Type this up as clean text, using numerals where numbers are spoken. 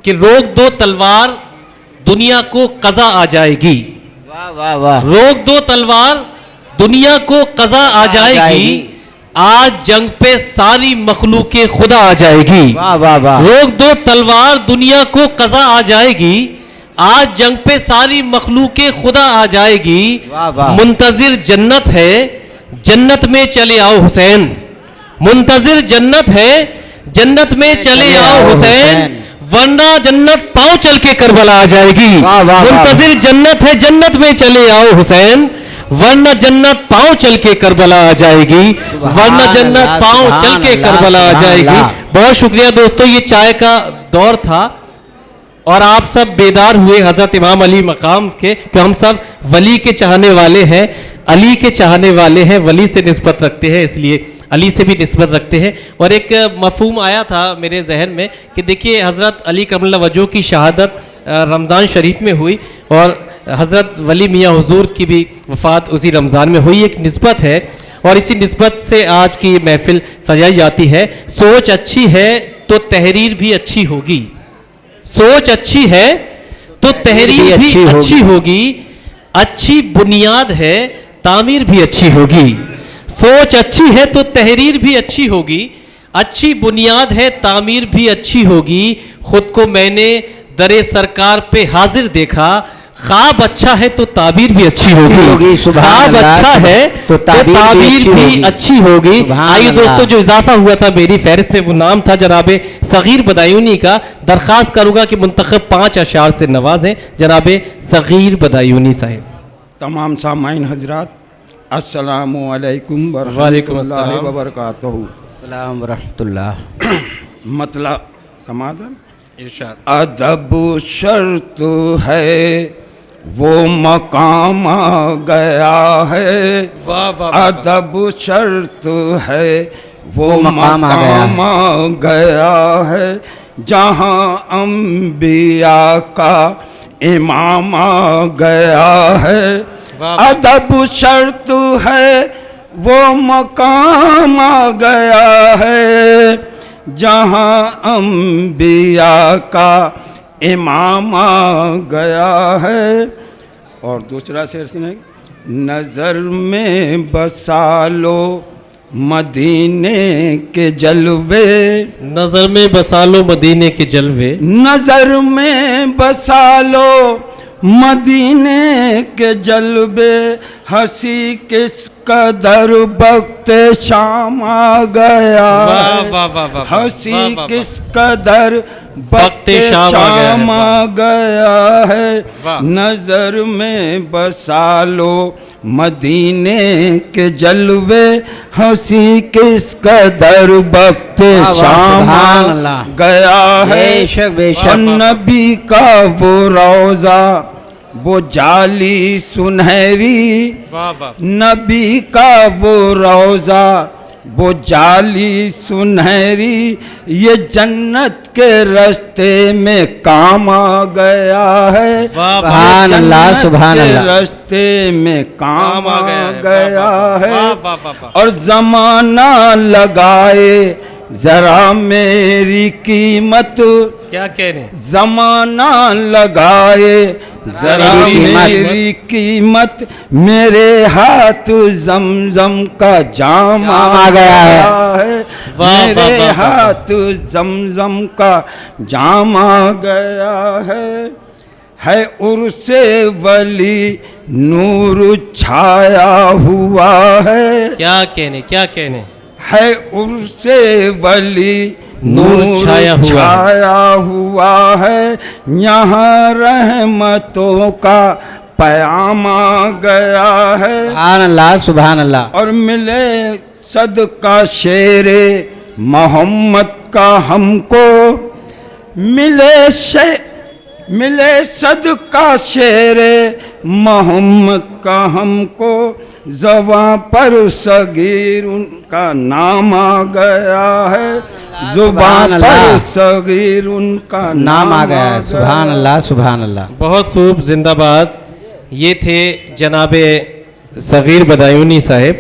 कि रोक दो तलवार दुनिया को कज़ा आ जाएगी। वाह वाह वाह। रोक दो तलवार दुनिया को कज़ा आ जाएगी, आज जंग पे सारी मखलूके खुदा आ जाएगी। वाह वाह वाह। रोक दो तलवार दुनिया को कज़ा आ जाएगी, आज जंग पे सारी मखलूके खुदा आ जाएगी। वाह वाह। मुंतजिर जन्नत है, जन्नत में चले आओ हुसैन। मुंतजिर जन्नत है, जन्नत में चले आओ हुसैन, वरना जन्नत पांव चल के करबला आ जाएगी। मुंतजिर जन्नत है, जन्नत में चले आओ हुसैन, वरना जन्नत पांव चल के करबला आ जाएगी, वरना जन्नत पांव चल के करबला आ जाएगी। बहुत शुक्रिया दोस्तों, ये चाय का दौर था और आप सब बेदार हुए हजरत इमाम अली मकाम के कि हम सब वली के चाहने वाले हैं, अली के चाहने वाले हैं, वली से निस्बत रखते हैं, इसलिए अली से भी निस्बत रखते हैं। और एक मफहूम आया था मेरे जहन में कि देखिए हज़रत अली करमुल्लाह वजह की शहादत रमज़ान शरीफ में हुई और हज़रत वली मियाँ हुजूर की भी वफ़ात उसी रमज़ान में हुई, एक निस्बत है और इसी निस्बत से आज की महफिल सजाई जाती है। सोच अच्छी है तो तहरीर भी अच्छी होगी, सोच अच्छी है तो तहरीर भी अच्छी होगी, अच्छी बुनियाद है तामीर भी अच्छी होगी। सोच अच्छी है तो तहरीर भी अच्छी होगी, अच्छी बुनियाद है तामीर भी अच्छी होगी। खुद को मैंने दरे सरकार पे हाजिर देखा, ख्वाब अच्छा है तो ताबीर भी अच्छी होगी, ख्वाब अच्छा है तो ताबीर भी अच्छी होगी। आइए दोस्तों, जो इजाफा हुआ था मेरी फहरिस्त में वो नाम था जनाबे सगीर बदायूनी का। दरख्वास्त करूंगा कि मुंतखब 5 अशार से नवाजें जनाबे सगीर बदायूनी साहिब। तमाम सामाइन हजरात, अस्सलामु अलैकुम वरहमतुल्लाहि व बरकातहू। अस्सलाम रहमतुल्लाह। मतलब समाधान इरशाद। अदब शर्त है वो मकाम आ गया है, वाह वाह। अदब शर्त है वो मकाम आ गया है, जहाँ अम्बिया का इमाम आ गया है। अदब शर्त है वो मकाम आ गया है, जहाँ अम्बिया का इमाम आ गया है। और दूसरा शेर सुने, नज़र में बसा लो मदीने के जलवे, नजर में बसा लो मदीने के जलवे, नज़र में बसा लो मदीने के जलवे, हंसी किस कदर वक्त शाम आ गया, हंसी किस कदर वक्त शाम आ गया है। नजर में बसा लो मदीने के जलवे, हंसी किस कदर वक्त शाम आ गया है। नबी का वो रोजा वो जाली सुनहरी, नबी का वो रोजा वो जाली सुनहरी, ये जन्नत के रास्ते में काम आ गया है। सुभान अल्लाह, सुभान अल्लाह। रास्ते में काम आ गया है। और जमाना लगाए जरा मेरी कीमत, क्या कह रहे? जमाना लगाए जरा मेरी कीमत, मेरे हाथ जमजम का जाम आ गया है, मेरे हाथ जमजम का जाम आ गया है उर्से वली नूर छाया हुआ है। क्या कहने, क्या कहने? है उर्से वली नूर छाया हुआ है, यहाँ रहमतों का पयाम आ गया है। सुभान अल्लाह, सुभान अल्लाह। और मिले सदका शेरे मोहम्मद का हमको, मिले सदका शेरे मोहम्मद का हमको, ज़बां पर सगीर उनका नाम आ गया है, ज़ुबान पर सगीर उनका नाम आ गया है। सुभान अल्लाह, सुभान अल्लाह। बहुत खूब, जिंदाबाद। ये थे जनाबे सगीर बदायूनी साहिब।